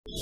Germany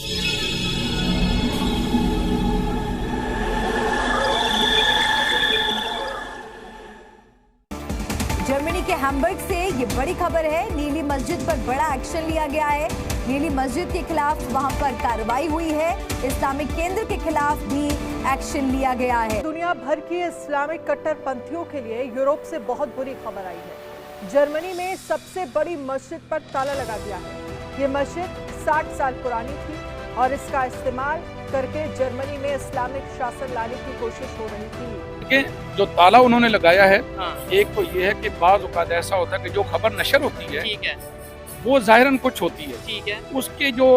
के Hamburg से ये बड़ी खबर है। नीली मस्जिद पर बड़ा एक्शन लिया गया है। नीली मस्जिद के खिलाफ वहां पर कार्रवाई हुई है। इस्लामिक केंद्र के खिलाफ भी एक्शन लिया गया है। दुनिया भर की इस्लामिक कट्टरपंथियों के लिए यूरोप से बहुत बुरी खबर आई है। जर्मनी में सबसे बड़ी मस्जिद पर ताला लगा दिया है। ये मस्जिद 60 साल पुरानी थी और इसका इस्तेमाल करके जर्मनी में इस्लामिक शासन लाने की कोशिश हो रही थी। जो ताला उन्होंने लगाया है, एक तो ये है कि बाज़ औक़ात ऐसा होता है कि जो खबर नशर होती है, ठीक है, वो ज़ाहिरन कुछ होती है, ठीक है, उसके जो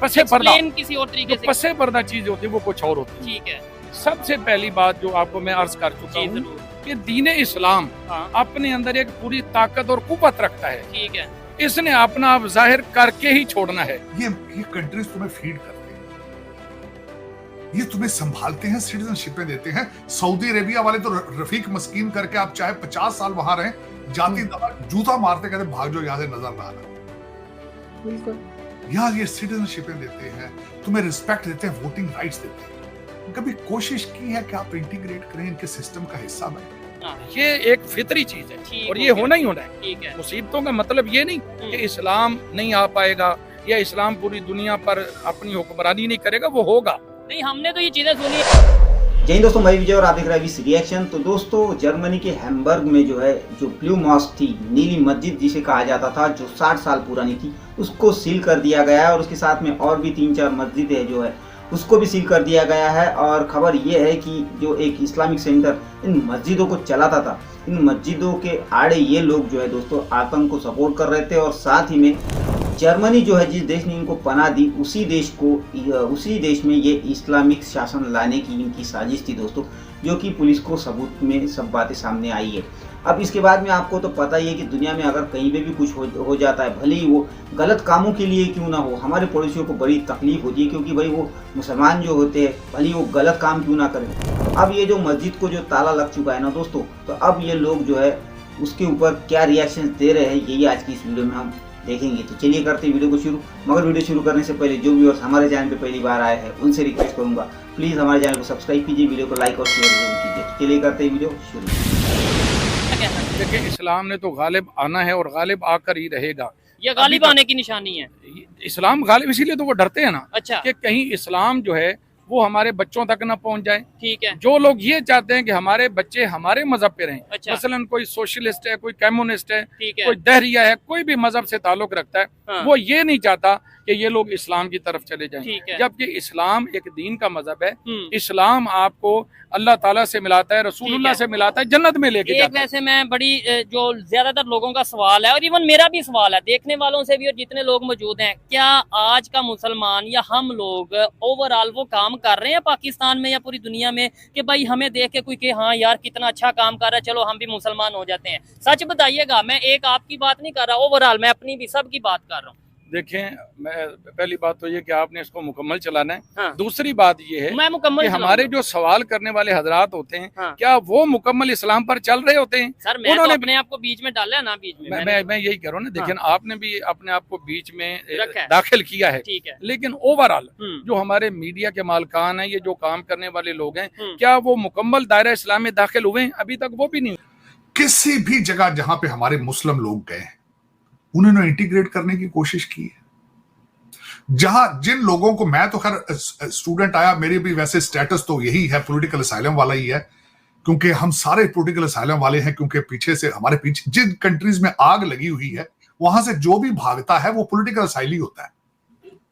पसे पर्दा किसी और तरीके से पसे पर्दा चीज होती है वो कुछ और होती है, ठीक है। सबसे पहली बात जो आपको मैं अर्ज कर चुका हूँ कि दीन इस्लाम अपने अंदर एक पूरी ताकत और कुव्वत रखता है, ठीक है। इसने अपना आप जाहिर करके ही छोड़ना है। ये कंट्रीज तुम्हें फीड करते हैं, ये तुम्हें संभालते हैं, सिटीजनशिपें देते हैं। सऊदी अरेबिया वाले तो रफीक मस्कीन करके आप चाहे 50 साल वहां रहें, जाति दबा जूता मारते कहते भाग जाओ यहाँ से, नजर ना आना। बिल्कुल, यहाँ ये सिटीजनशिपें देते हैं, तुम्हें रिस्पेक्ट देते हैं, वोटिंग राइट्स देते हैं। कभी कोशिश की है कि आप इंटीग्रेट करें, इनके सिस्टम का हिस्सा बने? ये एक फितरी चीज है और ये होना ही होना है, ठीक है। मुसीबतों का मतलब ये नहीं कि इस्लाम नहीं आ पाएगा या इस्लाम पूरी दुनिया पर अपनी हुक्मरानी नहीं करेगा, वो होगा। नहीं, हमने तो ये चीजें सुनी है। जय हिंद दोस्तों, मैं विजय और आप देख रहे हैं विस रिएक्शन। तो दोस्तों, जर्मनी के हैम्बर्ग में जो है जो ब्लू मॉस्क थी, नीली मस्जिद जिसे कहा जाता था, जो 60 साल पुरानी थी, उसको सील कर दिया गया है और उसके साथ में और भी 3-4 मस्जिदें जो है उसको भी सील कर दिया गया है। और खबर ये है कि जो एक इस्लामिक सेंटर इन मस्जिदों को चलाता था, इन मस्जिदों के आड़े ये लोग जो है दोस्तों आतंक को सपोर्ट कर रहे थे। और साथ ही में जर्मनी जो है, जिस देश ने इनको पनाह दी, उसी देश में ये इस्लामिक शासन लाने की इनकी साजिश थी दोस्तों, जो कि पुलिस को सबूत में सब बातें सामने आई है। अब इसके बाद में आपको तो पता ही है कि दुनिया में अगर कहीं पे भी कुछ हो जाता है, भले ही वो गलत कामों के लिए क्यों ना हो, हमारे पड़ोसियों को बड़ी तकलीफ होती है, क्योंकि भाई वो मुसलमान जो होते हैं, भले ही वो गलत काम क्यों ना करें। अब ये जो मस्जिद को जो ताला लग चुका है ना दोस्तों, तो अब ये लोग जो है उसके ऊपर क्या रिएक्शन दे रहे हैं, यही आज की इस वीडियो में हम देखेंगे। तो चलिए करते हैं वीडियो को शुरू। मगर वीडियो शुरू करने से पहले जो व्यूअर्स हमारे चैनल पे पहली बार आए हैं, उनसे रिक्वेस्ट करूंगा प्लीज हमारे चैनल को सब्सक्राइब कीजिए, वीडियो को लाइक और शेयर जरूर कीजिए। तो चलिए करते हैं वीडियो शुरू। देखिए, इस्लाम ने तो गालिब आना है और गालिब आकर ही रहेगा। ये गालिब आने की निशानी है। इस्लाम गालिब, इसीलिए तो वो डरते हैं ना, अच्छा, कि कहीं इस्लाम जो है वो हमारे बच्चों तक ना पहुंच जाए, ठीक है। जो लोग ये चाहते हैं कि हमारे बच्चे हमारे मजहब पे रहें, अच्छा। मसलन कोई सोशलिस्ट है, कोई कम्युनिस्ट है, कोई दहरिया है, कोई भी मजहब से ताल्लुक रखता है, हाँ। वो ये नहीं चाहता कि ये लोग इस्लाम की तरफ चले जाएं, जबकि इस्लाम एक दीन का मजहब है। इस्लाम आपको अल्लाह ताला से मिलाता है, रसूलुल्लाह से मिलाता है, जन्नत में लेके जाता है। वैसे मैं बड़ी जो ज्यादातर लोगों का सवाल है और इवन मेरा भी सवाल है, देखने वालों से भी और जितने लोग मौजूद हैं, क्या आज का मुसलमान या हम लोग ओवरऑल वो काम कर रहे हैं पाकिस्तान में या पूरी दुनिया में कि भाई हमें देख के कोई कि हाँ यार कितना अच्छा काम कर रहा है, चलो हम भी मुसलमान हो जाते हैं? सच बताइएगा, मैं एक आपकी बात नहीं कर रहा, ओवरऑल मैं अपनी भी सबकी बात कर रहा हूँ। देखें, मैं पहली बात तो ये कि आपने इसको मुकम्मल चलाना है। हाँ। दूसरी बात ये है मैं मुकम्मल कि हमारे जो सवाल करने वाले हजरात होते हैं, हाँ, क्या वो मुकम्मल इस्लाम पर चल रहे होते हैं? सर, मैं उन्होंने तो अपने आप को बीच में डाला है ना, बीच में मैं यही कह रहा हूँ ना। देखिए, हाँ, आपने भी अपने आप को बीच में दाखिल किया है, ठीक है, लेकिन ओवरऑल जो हमारे मीडिया के मालकान है, ये जो काम करने वाले लोग हैं, क्या वो मुकम्मल दायरा इस्लाम में दाखिल हुए हैं? अभी तक वो भी नहीं। किसी भी जगह जहां पे हमारे मुस्लिम लोग गए, उन्होंने इंटीग्रेट करने की कोशिश की है। जहां जिन लोगों को, मैं तो खैर स्टूडेंट आया, मेरी भी वैसे स्टेटस तो यही है, पॉलिटिकल असाइलम वाला ही है, क्योंकि हम सारे पॉलिटिकल असाइलम वाले हैं, क्योंकि पीछे से हमारे पीछे जिन कंट्रीज में आग लगी हुई है, वहां से जो भी भागता है वो पॉलिटिकल असाइली होता है।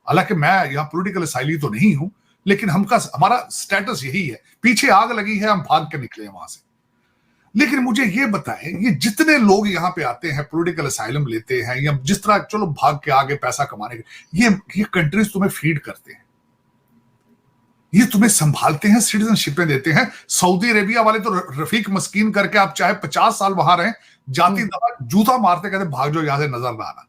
हालांकि मैं यहाँ पॉलिटिकल असाइली तो नहीं हूं, लेकिन हमारा स्टेटस यही है, पीछे आग लगी है, हम भाग के निकले वहां से। लेकिन मुझे ये बताएं, ये जितने लोग यहाँ पे आते हैं, पॉलिटिकल असाइलम लेते हैं या जिस तरह चलो भाग के आगे पैसा कमाने के, ये कंट्रीज तुम्हें फीड करते हैं, ये तुम्हें संभालते हैं, सिटीजनशिपें देते हैं। सऊदी अरेबिया वाले तो रफीक मस्कीन करके आप चाहे 50 साल वहां रहें, जाति दबा जूता मारते कहते भाग जाओ यहाँ से, नजर ना आना।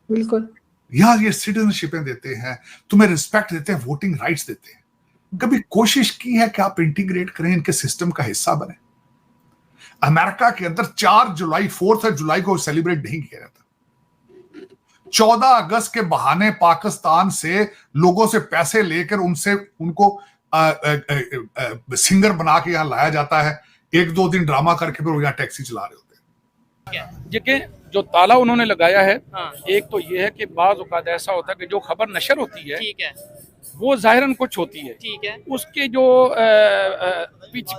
बिल्कुल, यहाँ ये सिटीजनशिपें देते हैं, तुम्हें रिस्पेक्ट देते हैं, वोटिंग राइट्स देते हैं। कभी कोशिश की है कि आप इंटीग्रेट करें, इनके सिस्टम का हिस्सा बने? अमेरिका के अंदर 4 जुलाई 4 जुलाई को सेलिब्रेट नहीं किया जाता। 14 अगस्त के बहाने पाकिस्तान से लोगों से पैसे लेकर उनको सिंगर बना के यहां लाया जाता है, 1-2 दिन ड्रामा करके फिर वो यहाँ टैक्सी चला रहे होते हैं। देखिए जो ताला उन्होंने लगाया है, एक तो ये है कि बाज़ औक़ात ऐसा होता है कि जो खबर नशर होती है, ठीक है, वो जाहिरन कुछ होती है, ठीक है, उसके जो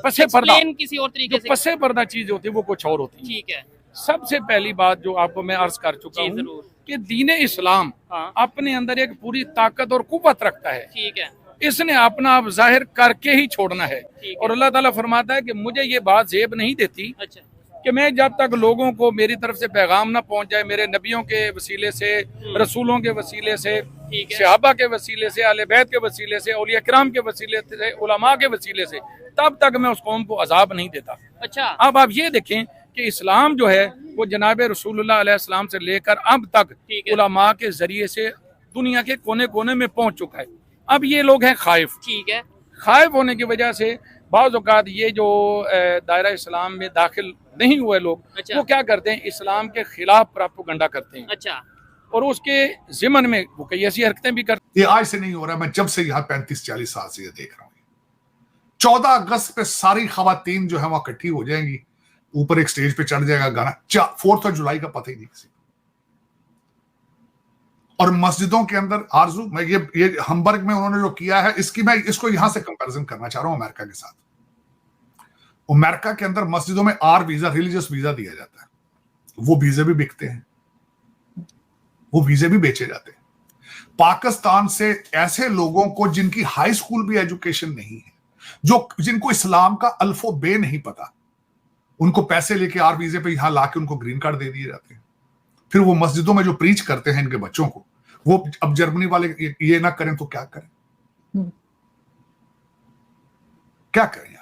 पसे पर्दा किसी और तरीके से पसे पर्दा चीज होती है वो कुछ और होती है, ठीक है। सबसे पहली बात जो आपको मैं अर्ज कर चुका हूँ कि दीन इस्लाम अपने अंदर एक पूरी ताकत और कुव्वत रखता है, ठीक है, इसने अपना आप जाहिर करके ही छोड़ना है। और अल्लाह ताला फरमाता है कि मुझे ये बात जेब नहीं देती कि मैं जब तक लोगों को मेरी तरफ से पैगाम ना पहुंच जाए, मेरे नबियों के वसीले से, रसूलों के वसीले से, सहाबा के वसीले से, अहले बैत के वसीले से, औलिया किराम के वसीले से, उलमा के वसीले से, तब तक मैं उस कौम को अजाब नहीं देता। अच्छा, अब आप ये देखें कि इस्लाम जो है वो जनाब रसूलुल्लाह अलैहि सलाम से लेकर अब तक उलमा के जरिए से दुनिया के कोने कोने में पहुंच चुका है। अब ये लोग हैं खाइफ, ठीक है, खाइफ होने की वजह से बाज़ औक़ात ये जो दायरा इस्लाम में दाखिल नहीं हुए लोग, वो क्या करते हैं, इस्लाम के खिलाफ प्रोपेगेंडा करते हैं। अच्छा, और उसके ज़िमन में वो कई ऐसी हरकतें भी करते हैं। ये आज से नहीं हो रहा, मैं जब से यहाँ 35-40 साल से ये देख रहा हूँ। 14 अगस्त पे सारी खवातीन जो है वहां इकट्ठी हो जाएंगी, ऊपर एक स्टेज पे चढ़ जाएगा गाना, 4 जुलाई का पता ही नहीं किसी। और मस्जिदों के अंदर आरजू, मैं ये हम्बर्ग में उन्होंने जो किया है, मैं इसको यहां से कंपैरिजन करना चाह रहा हूं अमेरिका के साथ। अमेरिका के अंदर मस्जिदों में आर वीजा, रिलीजियस वीजा दिया जाता है, वो वीजे भी बिकते हैं, वो वीजे भी बेचे जाते हैं। पाकिस्तान से ऐसे लोगों को जिनकी हाई स्कूल भी एजुकेशन नहीं है, जिनको इस्लाम का अल्फो बे नहीं पता, उनको पैसे लेके आर वीजे पे यहां लाके उनको ग्रीन कार्ड दे दिए जाते हैं। फिर वो मस्जिदों में जो प्रीच करते हैं इनके बच्चों को, वो अब जर्मनी वाले ये ना करें तो क्या करें, क्या करें?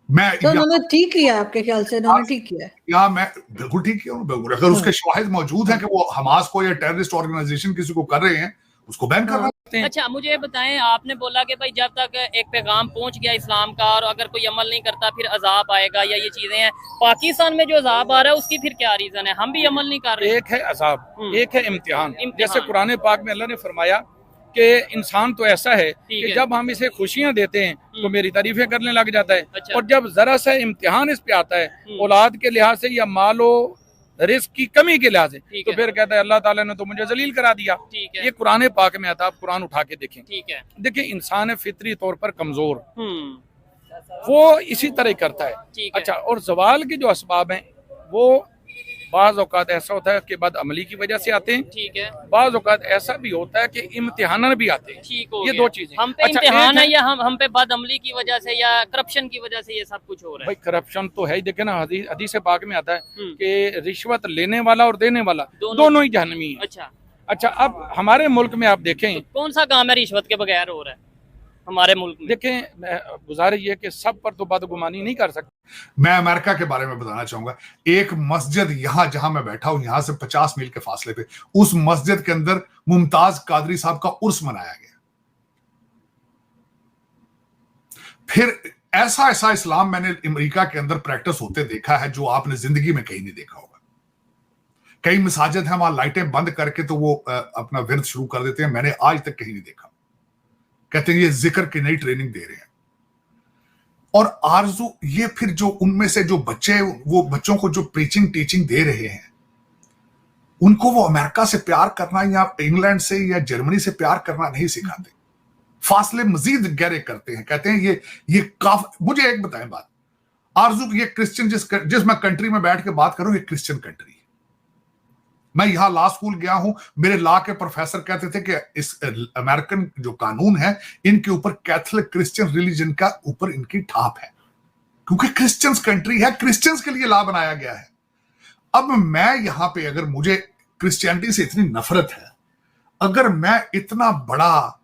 मैं तो उन्होंने ठीक किया, आपके ख्याल से उन्होंने ठीक किया? या मैं बिल्कुल ठीक किया, अगर उसके शवाहिद मौजूद हैं कि वो हमास को या टेररिस्ट ऑर्गेनाइजेशन किसी को कर रहे हैं, उसको बैन करना। अच्छा, मुझे बताएं, आपने बोला कि भाई जब तक एक पैगाम पहुंच गया इस्लाम का और अगर कोई अमल नहीं करता फिर अजाब आएगा, या ये चीजें हैं, पाकिस्तान में जो अजाब आ रहा है उसकी फिर क्या रीजन है? हम भी अमल नहीं कर रहे। एक है अजाब, एक है इम्तिहान। जैसे कुरान पाक में अल्लाह ने फरमाया कि इंसान तो ऐसा है कि जब हम इसे खुशियां देते हैं तो मेरी तारीफें करने लग जाता है, और जब जरा सा इम्तिहान इस पे आता है औलाद के लिहाज से या मालो रिस्क की कमी के लिहाज से, तो फिर कहता है अल्लाह ताला ने तो मुझे जलील करा दिया। ये कुरान पाक में आता है, आप कुरान उठा के देखें। देखिए, इंसान है फितरी तौर पर कमजोर, वो इसी तरह करता है। अच्छा, और जवाल के जो असबाब हैं वो बाज़ औक़ात ऐसा होता है कि बद अमली की वजह से आते हैं, ठीक है, बाज़ औक़ात ऐसा भी होता है कि इम्तिहान भी आते हैं। ठीक हो, ये दो चीजें हम पे इम्तिहान है या हम पे बद अमली की वजह से या करप्शन की वजह से ये सब कुछ हो रहा है। भाई करप्शन तो है ही, देखे ना, हदीस पाक में आता है कि रिश्वत लेने वाला और देने वाला दोनों ही जहन्नमी है। अच्छा, अब हमारे मुल्क में आप देखें, कौन सा काम है रिश्वत के बगैर हो रहा है हमारे मुल्क में? देखें, गुजारिश ये कि सब पर तो बदगुमानी नहीं कर सकते। मैं अमेरिका के बारे में बताना चाहूंगा। एक मस्जिद यहां जहां मैं बैठा हूं, यहां से 50 मील के फासले पे, उस मस्जिद के अंदर मुमताज कादरी साहब का उर्स मनाया गया। फिर ऐसा इस्लाम मैंने अमेरिका के अंदर प्रैक्टिस होते देखा है जो आपने जिंदगी में कहीं नहीं देखा होगा। कई मसाजिद हैं वहां लाइटें बंद करके तो वो अपना विरद शुरू कर देते हैं, मैंने आज तक कहीं नहीं देखा। कहते हैं ये जिक्र की नई ट्रेनिंग दे रहे हैं। और आरजू, ये फिर जो उनमें से जो बच्चे, वो बच्चों को जो प्रीचिंग टीचिंग दे रहे हैं, उनको वो अमेरिका से प्यार करना या इंग्लैंड से या जर्मनी से प्यार करना नहीं सिखाते, फासले मजीद गहरे करते हैं। कहते हैं ये काफी। मुझे एक बताएं बात आरजू, ये क्रिश्चियन जिस मैं कंट्री में बैठ के बात करूं, ये क्रिश्चियन कंट्री है। मैं यहां लॉ स्कूल गया हूं, मेरे लॉ के प्रोफेसर कहते थे कि इस अमेरिकन जो कानून है, इनके ऊपर कैथोलिक क्रिश्चियन रिलीजन का ऊपर इनकी ठाप है, क्योंकि क्रिश्चियंस कंट्री है, क्रिश्चियंस के लिए लॉ बनाया गया है। अब मैं यहां पे, अगर मुझे क्रिश्चियनिटी से इतनी नफरत है, अगर मैं इतना बड़ा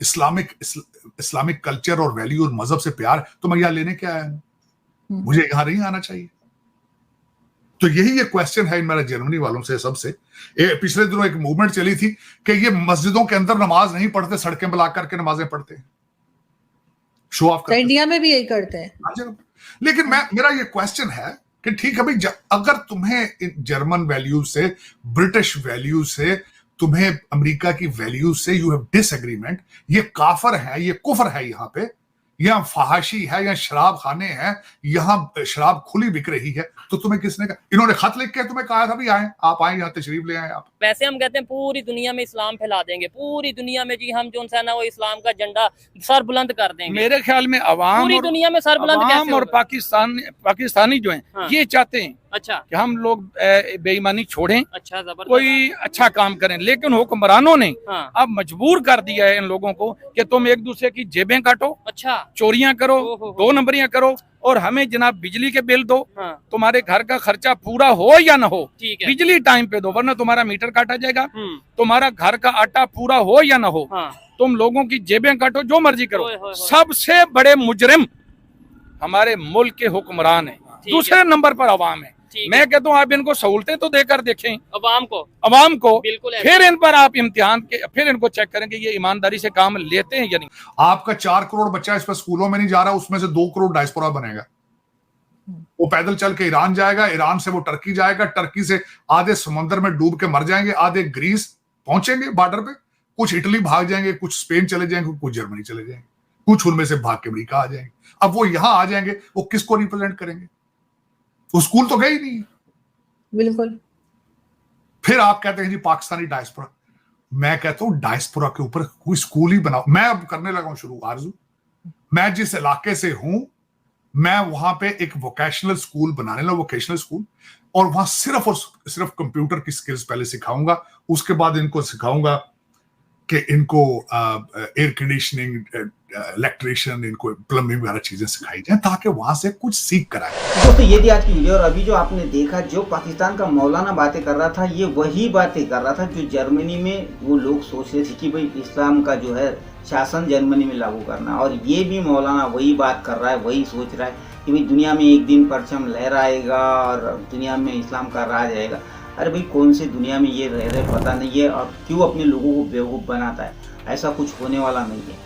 इस्लामिक कल्चर और वैल्यू और मजहब से प्यार, तो मैं यहां लेने क्या आया हूं? मुझे यहां नहीं आना चाहिए। तो यही ये क्वेश्चन है मेरा जर्मनी वालों से सबसे। पिछले दिनों एक मूवमेंट चली थी कि ये मस्जिदों के अंदर नमाज नहीं पढ़ते, सड़कें ब्लॉक करके नमाजें पढ़ते हैं, शो ऑफ करते हैं। इंडिया में भी यही करते हैं। लेकिन मेरा ये क्वेश्चन है कि ठीक है भाई, अगर तुम्हें जर्मन वैल्यू से, ब्रिटिश वैल्यू से, तुम्हें अमेरिका की वैल्यू से यू हैव डिसएग्रीमेंट, ये काफर है, ये कुफर है, यहाँ पे यहाँ फहाशी है, यहाँ शराब खाने हैं, यहाँ शराब खुली बिक रही है, तो तुम्हें किसने कहा? इन्होंने खत लिख के तुम्हें कहा था भी आए, आप आए, यहाँ तशरीफ ले आए आप। वैसे हम कहते हैं पूरी दुनिया में इस्लाम फैला देंगे, पूरी दुनिया में जी हम जो है ना वो इस्लाम का झंडा सर बुलंद कर देंगे। मेरे ख्याल में अवाम पूरी दुनिया में सर बुलंद कैसे और पाकिस्तानी जो हैं, हाँ। ये चाहते हैं अच्छा कि हम लोग बेईमानी छोड़ें, अच्छा जबरदस्त, कोई अच्छा काम करें, लेकिन हुक्मरानों ने हाँ। अब मजबूर कर दिया है इन लोगों को कि तुम एक दूसरे की जेबें काटो, अच्छा चोरियां करो, ओहो। 2 नंबरियां करो, और हमें जनाब बिजली के बिल दो, हाँ। तुम्हारे घर का खर्चा पूरा हो या ना हो, ठीक है। बिजली टाइम पे दो, वरना तुम्हारा मीटर काटा जाएगा, तुम्हारा घर का आटा पूरा हो या ना हो, हाँ। तुम लोगों की जेबें काटो, जो मर्जी करो। ओए होए होए। सबसे बड़े मुजरिम हमारे मुल्क के हुक्मरान हैं, दूसरे नंबर पर अवाम है। मैं कहता हूँ आप इनको सहूलतें तो देकर देखें, अवाम को बिल्कुल, फिर इन पर आप इम्तिहान के, फिर इनको चेक करें कि ये ईमानदारी से काम लेते हैं या नहीं। आपका 4 करोड़ बच्चा इस पर स्कूलों में नहीं जा रहा, उसमें से 2 करोड़ डायस्पोरा बनेगा। वो पैदल चल के ईरान जाएगा, ईरान से वो टर्की जाएगा, टर्की से आधे समुद्र में डूब के मर जाएंगे, आधे ग्रीस पहुंचेंगे बॉर्डर पे, कुछ इटली भाग जाएंगे, कुछ स्पेन चले जाएंगे, कुछ जर्मनी चले जाएंगे, कुछ उनमें से भाग के अमेरिका आ जाएंगे। अब वो यहां आ जाएंगे, वो किसको रिप्रेजेंट करेंगे? वो स्कूल तो गए ही नहीं। बिल्कुल। फिर आप कहते हैं जी पाकिस्तानी डायस्पोरा। मैं कहता हूं डायस्पोरा के ऊपर कोई स्कूल ही बनाओ। मैं अब करने लगा हूं शुरू आरजू, मैं जिस इलाके से हूं, मैं वहां पे एक वोकेशनल स्कूल बनाने लगा, वोकेशनल स्कूल, और वहां सिर्फ और सिर्फ कंप्यूटर की स्किल्स पहले सिखाऊंगा, उसके बाद इनको सिखाऊंगा कि इनको एयर कंडीशनिंग, इलेक्ट्रिशियन, इनको प्लम्बिंग वगैरह चीजें सिखाई जाए, ताकि वहां से कुछ सीख कर आए। दोस्तों ये थी आज की वीडियो, और अभी जो आपने देखा, जो पाकिस्तान का मौलाना बातें कर रहा था, ये वही बातें कर रहा था जो जर्मनी में वो लोग सोच रहे थे कि भाई इस्लाम का जो है शासन जर्मनी में लागू करना। और ये भी मौलाना वही बात कर रहा है, वही सोच रहा है कि भाई दुनिया में एक दिन परचम लहराएगा और दुनिया में इस्लाम का राज आएगा। अरे भाई कौन सी दुनिया में ये रह रहे पता नहीं है, और क्यों अपने लोगों को बेवकूफ़ बनाता है। ऐसा कुछ होने वाला नहीं है।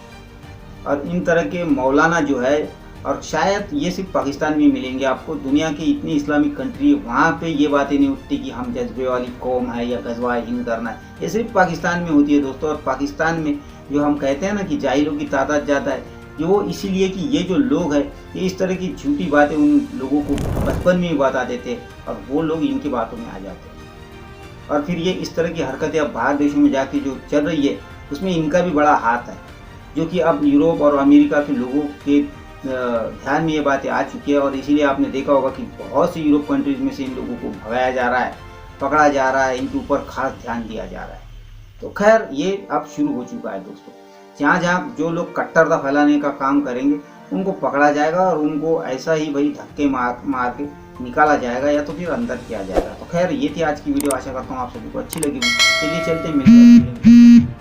और इन तरह के मौलाना जो है, और शायद ये सिर्फ पाकिस्तान में मिलेंगे आपको, दुनिया की इतनी इस्लामिक कंट्री है वहाँ पे ये बातें नहीं उठती कि हम जज्बे वाली कौम है या गजवा हिंद करना है। ये सिर्फ पाकिस्तान में होती है दोस्तों। और पाकिस्तान में जो हम कहते हैं ना कि जाहिलों की तादाद ज़्यादा है, ये वो इसीलिए कि ये जो लोग हैं ये इस तरह की झूठी बातें उन लोगों को बचपन में ही बता देते हैं, और वो लोग इनकी बातों में आ जाते हैं। और फिर ये इस तरह की हरकतें अब बाहर देशों में जाके जो चल रही है, उसमें इनका भी बड़ा हाथ है, जो कि अब यूरोप और अमेरिका के लोगों के ध्यान में ये बातें आ चुकी है। और इसीलिए आपने देखा होगा कि बहुत सी यूरोप कंट्रीज में से इन लोगों को भगाया जा रहा है, पकड़ा जा रहा है, इनके ऊपर खास ध्यान दिया जा रहा है। तो खैर ये अब शुरू हो चुका है दोस्तों। जहाँ जहाँ जो लोग कट्टरता फैलाने का काम करेंगे उनको पकड़ा जाएगा, और उनको ऐसा ही भाई धक्के मार के निकाला जाएगा, या तो फिर अंदर किया जाएगा। तो खैर ये थी आज की वीडियो, आशा करता हूँ आप सभी को अच्छी लगी। चलिए चलते हैं, मिलते हैं।